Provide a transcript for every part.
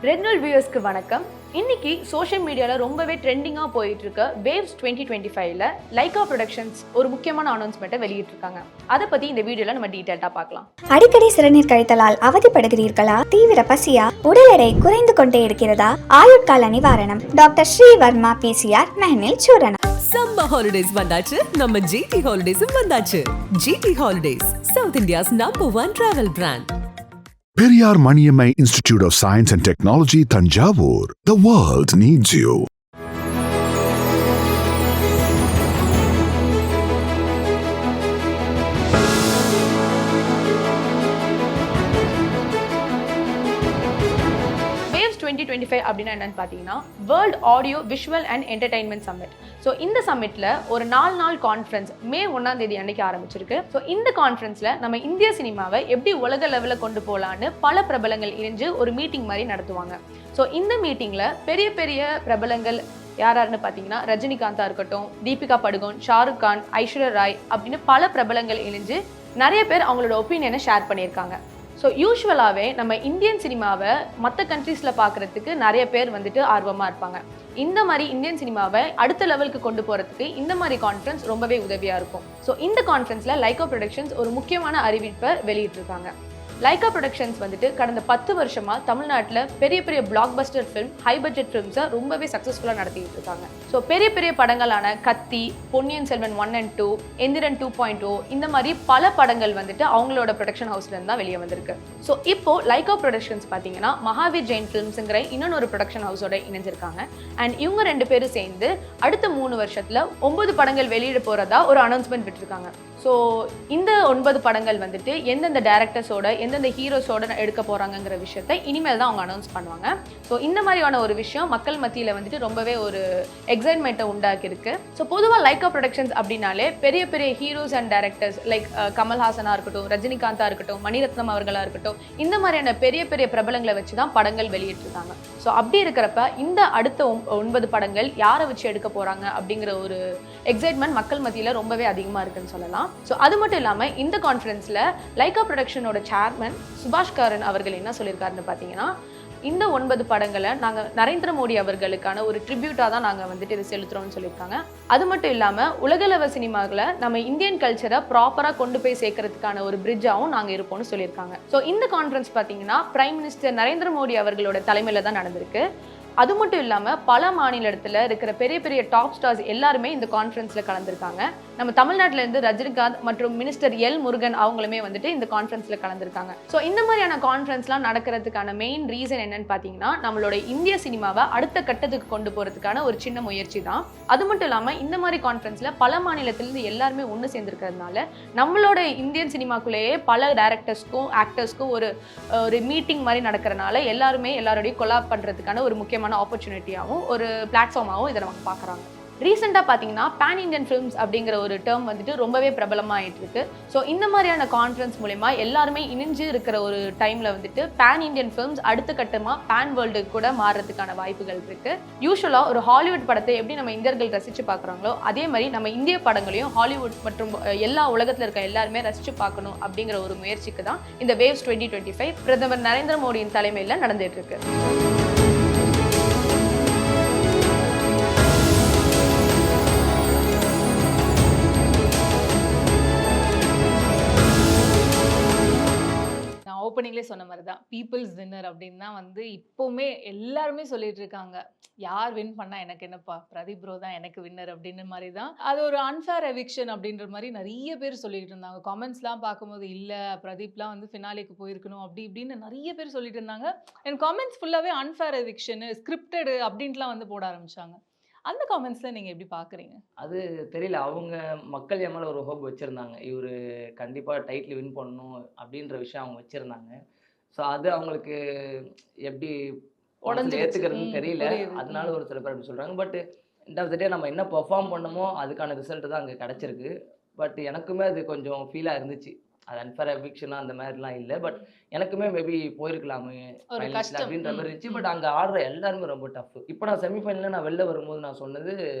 Red நூல் வியூவர்ஸ்க்கு வணக்கம். இன்னைக்கு சோஷியல் மீடியாவில் ரொம்பவே ட்ரெண்டிங்காக போயிட்டு இருக்க வேவ்ஸ் 2025ல லைகா ப்ரொடக்ஷன்ஸ் ஒரு முக்கியமான அனௌன்ஸ்மெண்ட்டை வெளியிட்டிருக்காங்க. அதை பற்றி இந்த வீடியோவில் நம்ம டீட்டெயிலாக பார்க்கலாம். அடிக்கடி சிறுநீர் கழித்தலால் அவதிப்படுகிறீர்களா? தீவிர பசியா? உடல் எடை குறைந்து கொண்டே இருக்கிறதா? ஆயுட்கால நிவாரணம் டாக்டர் ஸ்ரீவர்மா பிசிஆர் மெஹனில் சூரணம். சம்மர் ஹாலிடேஸ் வந்தாச்சு, நம்ம ஜிடி ஹாலிடேஸும் வந்தாச்சு. GT holidays, South India's #1 travel brand. Periyar Maniammai Institute of Science and Technology, Thanjavur. The world needs you. Waves 2025 அப்படின்னா என்னன்னு பார்த்தீங்கன்னா world audio visual and entertainment summit. So இந்த சம்மிட்டில் ஒரு 4 நாள் கான்ஃபரன்ஸ் மே 1ஆம் தேதி அன்னைக்கு ஆரம்பிச்சிருக்கு. ஸோ இந்த கான்ஃபரன்ஸில் நம்ம இந்திய சினிமாவை எப்படி உலக லெவலில் கொண்டு போகலான்னு பல பிரபலங்கள் இணைஞ்சு ஒரு மீட்டிங் மாதிரி நடத்துவாங்க. ஸோ இந்த மீட்டிங்கில் பெரிய பெரிய பிரபலங்கள் யாருன்னு பார்த்தீங்கன்னா ரஜினிகாந்தா இருக்கட்டும், தீபிகா படுகோன், ஷாருக் கான், ஐஸ்வர்யா ராய் அப்படின்னு பல பிரபலங்கள் இணைஞ்சு நிறைய பேர் அவங்களோட ஒப்பீனியனை ஷேர் பண்ணியிருக்காங்க. ஸோ யூஸ்வலாகவே நம்ம இந்தியன் சினிமாவை மற்ற கண்ட்ரீஸில் பார்க்குறதுக்கு நிறைய பேர் வந்துட்டு ஆர்வமாக இருப்பாங்க. இந்த மாதிரி இந்தியன் சினிமாவை அடுத்த லெவலுக்கு கொண்டு போகிறதுக்கு இந்த மாதிரி கான்ஃபரன்ஸ் ரொம்பவே உதவியாக இருக்கும். ஸோ இந்த கான்ஃபரன்ஸில் லைகா ப்ரொடக்ஷன்ஸ் ஒரு முக்கியமான அறிவிப்பை வெளியிட்டிருக்காங்க. லைகா ப்ரொடக்ஷன்ஸ் வந்துட்டு கடந்த 10 வருஷமாக தமிழ்நாட்டில் பெரிய பெரிய blockbuster film, high budget ஃபிலிம்ஸை ரொம்பவே சக்ஸஸ்ஃபுல்லாக நடத்திட்டு இருக்காங்க. ஸோ பெரிய பெரிய படங்களான கத்தி, பொன்னியின் செல்வன் 1 and 2, எந்திரன் 2.0 இந்த மாதிரி பல படங்கள் வந்துட்டு அவங்களோட ப்ரொடக்ஷன் ஹவுஸ்லேருந்து தான் வெளியே வந்திருக்கு. ஸோ இப்போ லைகா ப்ரொடக்ஷன்ஸ் பார்த்தீங்கன்னா மகாவீர் ஜெயின் ஃபிலிம்ஸுங்கிற இன்னொரு ப்ரொடக்ஷன் ஹவுஸோட இணைஞ்சிருக்காங்க. அண்ட் இவங்க 2 பேரும் சேர்ந்து அடுத்த 3 வருஷத்தில் 9 படங்கள் வெளியிட போகிறதா ஒரு அனௌன்ஸ்மெண்ட் விட்டுருக்காங்க. ஸோ இந்த 9 படங்கள் வந்துட்டு எந்தெந்த டேரக்டர்ஸோட எந்தெந்த ஹீரோஸோட எடுக்க போகிறாங்கங்கிற விஷயத்தை இனிமேல் தான் அவங்க அனௌன்ஸ் பண்ணுவாங்க. ஸோ இந்த மாதிரியான ஒரு விஷயம் மக்கள் மத்தியில் வந்துட்டு ரொம்பவே ஒரு எக்ஸைட்மெண்ட்டை உண்டாக்கியிருக்கு. ஸோ பொதுவாக லைகா ப்ரொடக்ஷன்ஸ் அப்படின்னாலே பெரிய பெரிய ஹீரோஸ் அண்ட் டேரக்டர்ஸ் லைக் கமல்ஹாசனாக இருக்கட்டும், ரஜினிகாந்தா இருக்கட்டும், மணிரத்னம் அவர்களாக இருக்கட்டும், இந்த மாதிரியான பெரிய பெரிய பிரபலங்களை வச்சு தான் படங்கள் வெளியிட்டிருக்காங்க. ஸோ அப்படி இருக்கிறப்ப இந்த அடுத்த 9 படங்கள் யாரை வச்சு எடுக்க போகிறாங்க அப்படிங்கிற ஒரு எக்ஸைட்மெண்ட் மக்கள் மத்தியில் ரொம்பவே அதிகமாக இருக்குன்னு சொல்லலாம். ஸோ அது மட்டும் இல்லாமல் இந்த கான்ஃபரன்ஸில் லைகா ப்ரொடக்ஷனோட சேர்மன் சுபாஷ் காரன் அவர்கள் என்ன சொல்லியிருக்காருன்னு பார்த்தீங்கன்னா, இந்த 9 படங்களை நாங்கள் நரேந்திர மோடி அவர்களுக்கான ஒரு ட்ரிபியூட்டாக தான் நாங்கள் வந்துட்டு இதை செலுத்துகிறோம்னு சொல்லியிருக்காங்க. அது மட்டும் இல்லாமல் உலகளவு சினிமாவில் நம்ம இந்தியன் கல்ச்சரை ப்ராப்பராக கொண்டு போய் சேர்க்கறதுக்கான ஒரு பிரிட்ஜாகவும் நாங்கள் இருப்போம்னு சொல்லியிருக்காங்க. ஸோ இந்த கான்ஃபரன்ஸ் பார்த்தீங்கன்னா பிரைம் மினிஸ்டர் நரேந்திர மோடி அவர்களோட தலைமையில் தான் நடந்திருக்கு. அது மட்டும் இல்லாமல் பல மாநிலத்தில் இருக்கிற பெரிய பெரிய டாப் ஸ்டார்ஸ் எல்லாருமே இந்த கான்ஃபரன்ஸில் கலந்துருக்காங்க. நம்ம தமிழ்நாட்டிலேருந்து ரஜினிகாந்த் மற்றும் மினிஸ்டர் எல் முருகன் அவங்களுமே வந்துட்டு இந்த கான்ஃபரன்ஸில் கலந்துருக்காங்க. ஸோ இந்த மாதிரியான கான்ஃபரன்ஸ்லாம் நடக்கிறதுக்கான மெயின் ரீசன் என்னன்னு பார்த்தீங்கன்னா நம்மளோட இந்திய சினிமாவை அடுத்த கட்டத்துக்கு கொண்டு போகிறதுக்கான ஒரு சின்ன முயற்சி தான். அது மட்டும் இல்லாமல் இந்த மாதிரி கான்ஃபரன்ஸில் பல மாநிலத்திலேருந்து எல்லாருமே ஒன்று சேர்ந்துருக்கிறதுனால நம்மளோட இந்தியன் சினிமாக்குள்ளேயே பல டேரக்டர்ஸ்க்கும் ஆக்டர்ஸ்க்கும் ஒரு மீட்டிங் மாதிரி நடக்கிறனால எல்லாருமே எல்லாரோடையும் கொலாப் பண்ணுறதுக்கான ஒரு முக்கியமான ஆப்பர்ச்சுனிட்டியாகவும் ஒரு பிளாட்ஃபார்மாகவும் இதை நமக்கு பார்க்குறாங்க. ரீசெண்டாக பார்த்தீங்கன்னா பேன் இண்டியன் ஃபிலிம்ஸ் அப்படிங்கிற ஒரு டேர்ம் வந்துட்டு ரொம்பவே பிரபலமாக ஆகிட்டு இருக்கு. ஸோ இந்த மாதிரியான கான்ஃபரன்ஸ் மூலமா எல்லாருமே இணைஞ்சு இருக்கிற ஒரு டைமில் வந்துட்டு பேன் இண்டியன் ஃபிலிம்ஸ் அடுத்த கட்டமாக பேன் வேர்ல்டுக்கு கூட மாறுறதுக்கான வாய்ப்புகள் இருக்குது. யூஸ்வலாக ஒரு ஹாலிவுட் படத்தை எப்படி நம்ம இந்தியர்கள் ரசித்து பார்க்குறாங்களோ அதே மாதிரி நம்ம இந்திய படங்களையும் ஹாலிவுட் மற்றும் எல்லா உலகத்தில் இருக்க எல்லாருமே ரசித்து பார்க்கணும் அப்படிங்கிற ஒரு முயற்சிக்கு தான் இந்த வேவ்ஸ் 2025 பிரதமர் நரேந்திர மோடியின் தலைமையில் நடந்துட்டு இருக்கு. ஓப்பனிங்லேயே சொன்ன மாதிரி தான் பீப்புள்ஸ் வின்னர் அப்படின்னு தான் இப்போவுமே எல்லாருமே சொல்லிட்டு இருக்காங்க. யார் வின் பண்ணா எனக்கு என்னப்பா, பிரதீப் ப்ரோ தான் எனக்கு வின்னர் அப்படின்னு மாதிரி தான். அது ஒரு அன்ஃபேர் எவிக்ஷன் அப்படின்ற மாதிரி நிறைய பேர் சொல்லிட்டு இருந்தாங்க. காமெண்ட்ஸ்லாம் பார்க்கும்போது இல்லை பிரதீப்லாம் ஃபினாலேக்கு போயிருக்கணும் அப்படி இப்படின்னு நிறைய பேர் சொல்லிட்டு இருந்தாங்க. என் காமெண்ட்ஸ் ஃபுல்லாகவே அன்ஃபேர் எவிக்ஷனு, ஸ்கிரிப்டடு அப்படின்ட்டுலாம் போட ஆரம்பிச்சாங்க. அந்த காமெண்ட்ஸில் நீங்கள் எப்படி பார்க்குறீங்க? அது தெரியல. அவங்க மக்கள் என் மேலே ஒரு ஹோப் வச்சுருந்தாங்க. இவர் கண்டிப்பாக டைட்டில் வின் பண்ணணும் அப்படின்ற விஷயம் அவங்க வச்சுருந்தாங்க. ஸோ அது அவங்களுக்கு எப்படி ஏற்றுக்கிறதுன்னு தெரியல. அதனால ஒரு சில பேர் அப்படி சொல்கிறாங்க. பட் எண்ட் ஆஃப் த டே நம்ம என்ன பெர்ஃபார்ம் பண்ணமோ அதுக்கான ரிசல்ட் தான் அங்கே கிடச்சிருக்கு. பட் எனக்குமே அது கொஞ்சம் ஃபீலாக இருந்துச்சு. அது அன்ஃபேர் எவிக்ஷனா அந்த மாதிரிலாம் இல்லை. பட் எனக்குமே மேபி போயிருக்கலாமே அப்படின்ற மாதிரி இருந்துச்சு. பட் அங்கே ஆடுற எல்லாருமே ரொம்ப டஃப். இப்போ நான் செமிஃபைனலில் நான் வெளில வரும்போது நான் சொன்னது,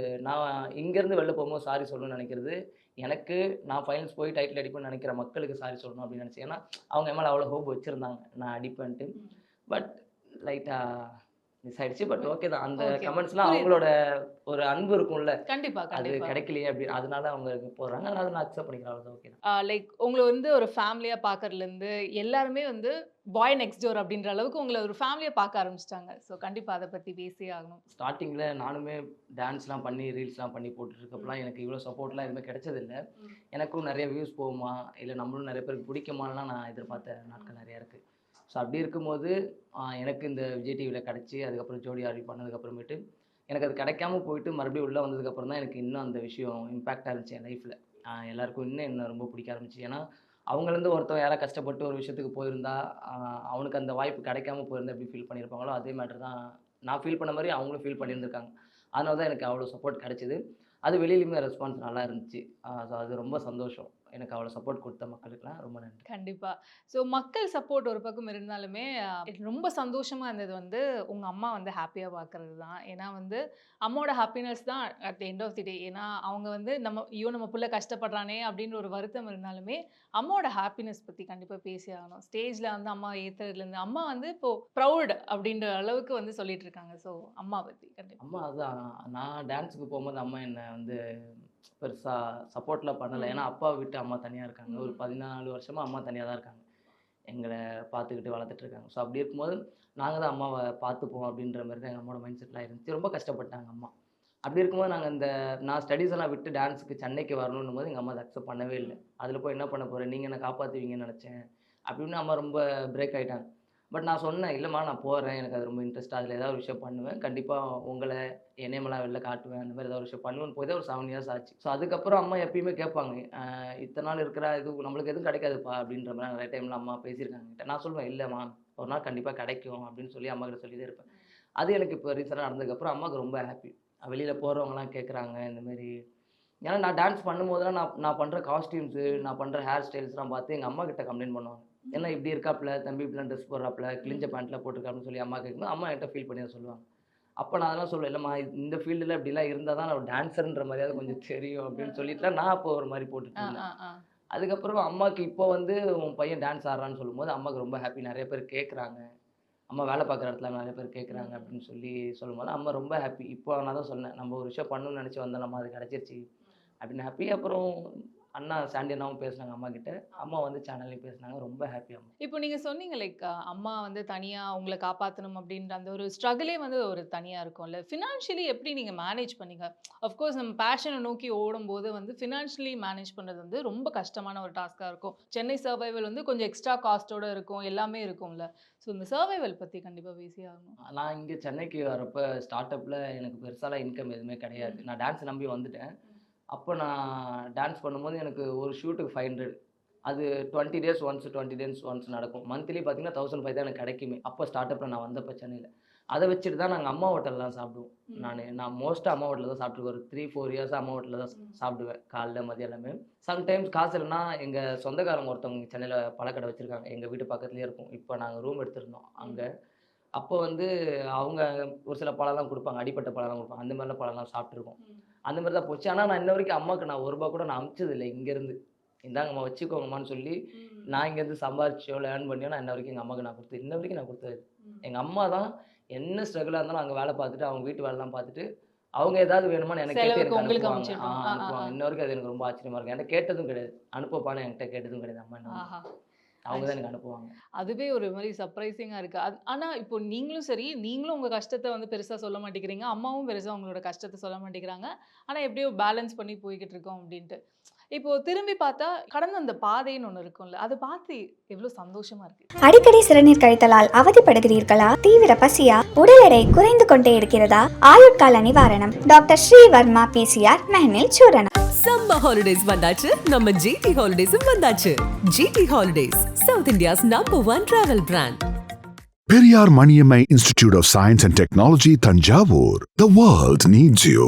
நான் இங்கேருந்து வெளில போகும்போது சாரி சொல்லணும்னு நினைக்கிறது எனக்கு, நான் ஃபைனல்ஸ் போய் டைட்டில் அடிப்பேன்னு நினைக்கிற மக்களுக்கு சாரி சொல்லணும் அப்படின்னு நினச்சேன். ஏன்னா அவங்க என் மேலே அவ்வளோ ஹோப் வச்சுருந்தாங்க நான் அடிப்பேன்ட்டு. பட் லைட்டாக மிஸ் ஆயிடுச்சு. பட் ஓகே தான். அந்த Okay. கமெண்ட்ஸ்லாம் புரியுது. அவங்களோட ஒரு அன்பு இருக்கும்ல, கண்டிப்பா அது கண்டிப்பா கிடைக்கலையே அப்படி அதனால அவங்க போடுறாங்க. அதனால நான் அக்செப்ட் பண்ணிக்கிறேன். அவ்வளோதான். ஓகே தான். லைக் உங்களை வந்து ஒரு ஃபேமிலியா பார்க்கறதுலேருந்து எல்லாருமே வந்து பாய் நெக்ஸ்ட் டோர் அப்படின்ற அளவுக்கு உங்களை ஒரு ஃபேமிலியா பார்க்க ஆரம்பிச்சிட்டாங்க. ஸோ கண்டிப்பா அதை பத்தி பேசியே ஆகணும். ஸ்டார்டிங்கில் நானுமே டான்ஸ்லாம் பண்ணி ரீல்ஸ்லாம் பண்ணி போட்டுருக்கப்பலாம் எனக்கு இவ்வளோ சப்போர்ட்லாம் எதுவுமே கிடைச்சதில்ல. எனக்கும் நிறைய வியூஸ் போகுமா, இல்லை நம்மளும் நிறைய பேருக்கு பிடிக்குமான்லாம் நான் எதிர்பார்த்த நாட்கள் நிறையா இருக்குது. ஸோ அப்படி இருக்கும்போது எனக்கு இந்த விஜய் டிவியில் கிடச்சி அதுக்கப்புறம் ஜோடி ஆர்வி பண்ணதுக்கப்புறமேட்டு எனக்கு அது கிடைக்காம போயிட்டு மறுபடியும் உள்ளே வந்ததுக்கப்புறம் தான் எனக்கு இன்னும் அந்த விஷயம் இம்பேக்டாக இருந்துச்சு என் லைஃப்பில். எல்லாருக்கும் இன்னும் என்ன ரொம்ப பிடிக்க ஆரம்பிச்சு. ஏன்னா அவங்கலேருந்து ஒருத்தவங்க யாராவது கஷ்டப்பட்டு ஒரு விஷயத்துக்கு போயிருந்தா அவனுக்கு அந்த வாய்ப்பு கிடைக்காம போயிருந்தா எப்படி ஃபீல் பண்ணியிருப்பாங்களோ அதே மேட்டர் தான் நான் ஃபீல் பண்ண மாதிரி அவங்களும் ஃபீல் பண்ணியிருந்திருக்காங்க. அதனால தான் எனக்கு அவ்வளோ சப்போர்ட் கிடைச்சிது. அது வெளியிலுமே ரெஸ்பான்ஸ் நல்லா இருந்துச்சு. ஸோ அது ரொம்ப சந்தோஷம். எனக்கு அவ்வளோ சப்போர்ட் கொடுத்த மக்களுக்கெல்லாம் ரொம்ப நன்றி. கண்டிப்பா. ஸோ மக்கள் சப்போர்ட் ஒரு பக்கம் இருந்தாலுமே ரொம்ப சந்தோஷமா இருந்தது வந்து உங்க அம்மா வந்து ஹாப்பியா பார்க்கறது தான். ஏன்னா வந்து அம்மாவோட ஹாப்பினஸ் தான் at the end of the day. ஏன்னா அவங்க வந்து நம்ம புள்ள கஷ்டப்படுறானே அப்படின்னு ஒரு வருத்தம் இருந்தாலுமே அம்மாவோட ஹாப்பினஸ் பத்தி கண்டிப்பா பேசி ஆகணும். ஸ்டேஜ்ல வந்து அம்மா ஏத்துறதுலேருந்து அம்மா வந்து இப்போ ப்ரௌட் அப்படின்ற அளவுக்கு வந்து சொல்லிட்டு இருக்காங்க. ஸோ அம்மா பத்தி கண்டிப்பா. அம்மா அதான் நான் டான்ஸுக்கு போகும்போது அம்மா என்னை வந்து பெருசாக சப்போர்ட்லாம் பண்ணலை. ஏன்னா அப்பாவை விட்டு அம்மா தனியாக இருக்காங்க. ஒரு 14 வருஷமாக அம்மா தனியாக தான் இருக்காங்க. எங்களை பார்த்துக்கிட்டு வளர்த்துட்டு இருக்காங்க. ஸோ அப்படி இருக்கும்போது நாங்கள் தான் அம்மாவை பார்த்துப்போம் அப்படின்ற மாதிரி தான் எங்கள் அம்மாவோட மைண்ட் செட்லாம் இருந்துச்சு. ரொம்ப கஷ்டப்பட்டாங்க அம்மா. அப்படி இருக்கும்போது நாங்கள் நான் ஸ்டடீஸ் எல்லாம் விட்டு டான்ஸுக்கு சென்னைக்கு வரணுன்னும் போது எங்கள் அம்மா அதை அக்செப்ட் பண்ணவே இல்லை. அதில் போய் என்ன பண்ண போகிறேன், நீங்கள் என்னை காப்பாற்றுவீங்கன்னு நினச்சேன் அப்படின்னு அம்மா ரொம்ப பிரேக் ஆகிட்டாங்க. பட் நான் சொன்னேன், இல்லைம்மா நான் போகிறேன், எனக்கு அது ரொம்ப இன்ட்ரெஸ்ட், அதில் ஏதாவது ஒரு விஷயம் பண்ணுவேன், கண்டிப்பாக உங்களை என்னையமெல்லாம் வெளில காட்டுவேன், அந்த மாதிரி ஏதாவது ஒரு விஷயம் பண்ணுவேன்னு போய் தான் ஒரு 7 இயர்ஸ் ஆச்சு. ஸோ அதுக்கப்புறம் அம்மா எப்பயுமே கேட்பாங்க, இத்தனை நாள் இருக்கிற இது நம்மளுக்கு எதுவும் கிடைக்காதுப்பா அப்படின்ற மாதிரி நிறைய டைமில் அம்மா பேசியிருக்காங்க கிட்ட. நான் சொல்லுவேன், இல்லைம்மா ஒரு நாள் கண்டிப்பாக கிடைக்கும் அப்படின்னு சொல்லி அம்மா கிட்ட சொல்லிதான் இருப்பேன். அது எனக்கு இப்போ ரீசெண்டாக நடந்ததுக்கப்புறம் அம்மாவுக்கு ரொம்ப ஹாப்பி. வெளியில் போகிறவங்களாம் கேட்குறாங்க இந்தமாரி. ஏன்னா நான் டான்ஸ் பண்ணும்போதெல்லாம் நான் பண்ணுற காஸ்டியூம்ஸு, நான் பண்ணுற ஹேர் ஸ்டைல்ஸ்லாம் பார்த்து எங்கள் அம்மா கிட்ட கம்ப்ளைண்ட் பண்ணுவாங்க. ஏன்னா இப்படி இருக்காப்புல, தம்பி இப்படிலாம் ட்ரெஸ் போடுறாப்புல, கிழிஞ்ச பேண்ட்லாம் போட்டிருக்காப்புன்னு சொல்லி அம்மா கேட்கும்போது அம்மா என்கிட்ட ஃபீல் பண்ணி தான் சொல்லுவாங்க. அப்போ நான் அதெல்லாம் சொல்லுவேன், இல்லைம்மா இந்த ஃபீல்டில் இப்படிலாம் இருந்தால் தான் நான் டான்ஸர்ன்ற மாதிரியாவது கொஞ்சம் தெரியும் அப்படின்னு சொல்லிட்டுலாம் நான் அப்போ ஒரு மாதிரி போட்டுட்டு இருந்தேன். அதுக்கப்புறம் அம்மாவுக்கு இப்போ வந்து உன் பையன் டான்ஸ் ஆடுறான்னு சொல்லும்போது அம்மாவுக்கு ரொம்ப ஹாப்பி. நிறைய பேர் கேட்குறாங்க, அம்மா வேலை பார்க்குற இடத்துல நிறைய பேர் கேட்குறாங்க அப்படின்னு சொல்லும்போது அம்மா ரொம்ப ஹாப்பி. இப்போ நான் தான் சொன்னேன், நம்ம ஒரு விஷயம் பண்ணணும்னு நினச்சி வந்தோம், நம்ம அது கிடச்சிருச்சு அப்படின்னு ஹாப்பி. அப்புறம் அண்ணா சாண்டி அண்ணாவும் பேசுனாங்க அம்மா கிட்ட, அம்மா வந்து சேனல்லையும் பேசுனாங்க, ரொம்ப ஹாப்பி அம்மா. இப்போ நீங்க சொன்னீங்க லைக் அம்மா வந்து தனியா உங்களை காப்பாற்றணும் அப்படின்ற அந்த ஒரு ஸ்ட்ரகிளே வந்து ஒரு தனியா இருக்கும்ல. ஃபினான்ஷியலி எப்படி நீங்க மேனேஜ் பண்ணீங்க? அஃப்கோர்ஸ் நம்ம பேஷனை நோக்கி ஓடும்போது வந்து ஃபினான்ஷியலி மேனேஜ் பண்ணுறது வந்து ரொம்ப கஷ்டமான ஒரு டாஸ்காக இருக்கும். சென்னை சர்வைவல் வந்து கொஞ்சம் எக்ஸ்ட்ரா காஸ்ட்டோட இருக்கும், எல்லாமே இருக்கும்ல. ஸோ இந்த சர்வைவல் பற்றி கண்டிப்பாக பேசி ஆகணும். நான் இங்கே சென்னைக்கு வரப்போ ஸ்டார்ட் அப்பில் எனக்கு பெருசாலாம் இன்கம் எதுவுமே கிடையாது. நான் டான்ஸ் நம்பி வந்துட்டேன். அப்போ நான் டான்ஸ் பண்ணும்போது எனக்கு ஒரு ஷூட்டுக்கு 500, அது 20 days ஒன்ஸ் 20 days ஒன்ஸ் நடக்கும். மந்த்லி பார்த்தீங்கன்னா 1500 தான் எனக்கு கிடைக்குமே. அப்போ ஸ்டார்ட் அப்பில் நான் வந்தப்போ சென்னையில் அதை வச்சுட்டு தான் நாங்கள் அம்மா ஹோட்டலில் தான் சாப்பிடுவோம். நான் மோஸ்ட்டாக அம்மா ஹோட்டலில் தான் சாப்பிட்டுருக்கேன். ஒரு 3-4 இயர்ஸாக அம்மா ஹோட்டலில் தான் சாப்பிடுவேன், காலைல மதியம் எல்லாமே. சம்டைம்ஸ் காசு இல்லைன்னா எங்கள் சொந்தக்காரங்க ஒருத்தவங்க சென்னையில் பழக்கடை வச்சுருக்காங்க, எங்கள் வீட்டு பக்கத்துலேயே இருக்கும். இப்போ நாங்கள் ரூம் எடுத்திருந்தோம் அங்கே. அப்போ வந்து அவங்க ஒரு சில பழம்லாம் கொடுப்பாங்க, அடிப்பட்ட பழம்லாம் கொடுப்பாங்க. அந்த மாதிரிலாம் பழம்லாம் சாப்பிட்ருக்கோம். அந்த மாதிரி தான் போச்சு. ஆனால் நான் இன்ன வரைக்கும் அம்மாவுக்கு நான் ₹1 கூட நான் அமிச்சதில்லை. இங்கேருந்து இந்தாங்கம்மா வச்சுக்கோங்கம்மான்னு சொல்லி நான் இங்கேருந்து சம்பாரிச்சோ லேர்ன் பண்ணியோ நான் இன்ன வரைக்கும் எங்கள் அம்மாவுக்கு நான் கொடுத்தது இன்ன வரைக்கும் நான் கொடுத்தது. எங்கள் அம்மா தான் என்ன ஸ்ட்ரகிளாக இருந்தாலும் அங்கே வேலை பார்த்துட்டு அவங்க வீட்டு வேலைலாம் பார்த்துட்டு அவங்க ஏதாவது வேணுமான்னு எனக்கு கேட்டு எனக்கு அனுப்புவாங்க. அனுப்புவாங்க. இன்ன வரைக்கும் அது எனக்கு ரொம்ப ஆச்சரியமாக இருக்கும். என்கிட்ட கேட்டதும் கிடையாது, அனுப்பப்பான்னு என்கிட்ட கேட்டதும் கிடையாது. அம்மா என்ன அவங்க தான் எனக்கு அனுப்புவாங்க. அதுவே ஒரு மாதிரி சர்ப்ரைசிங்காக இருக்குது. ஆனால் இப்போ நீங்களும் சரி, நீங்களும் உங்கள் கஷ்டத்தை வந்து பெருசாக சொல்ல மாட்டேங்கிறீங்க, அம்மாவும் பெருசாக உங்களோட கஷ்டத்தை சொல்ல மாட்டேங்கிறாங்க. ஆனால் எப்படியோ பேலன்ஸ் பண்ணி போய்கிட்டு இருக்கோம் அப்படின்ட்டு. இப்போ திரும்பி பார்த்தா கடந்த அந்த பாதைன்னு ஒன்று இருக்கும்ல, அதை பார்த்து எவ்வளோ சந்தோஷமா இருக்கு. அடிக்கடி சிறுநீர் கழித்தலால் அவதிப்படுகிறீர்களா? தீவிர பசியா? உடல் எடை குறைந்து கொண்டே இருக்கிறதா? ஆயுட்கால நிவாரணம் டாக்டர் ஸ்ரீவர்மா PCR மெஹனில் சூரணம். சம்மர் ஹாலிடேஸ் வந்தாச்சு, நம்ம GT ஹாலிடேஸும் வந்தாச்சு. GT holidays, South India's #1 travel brand. Periyar Maniammai Institute of Science and Technology, Thanjavur. The world needs you.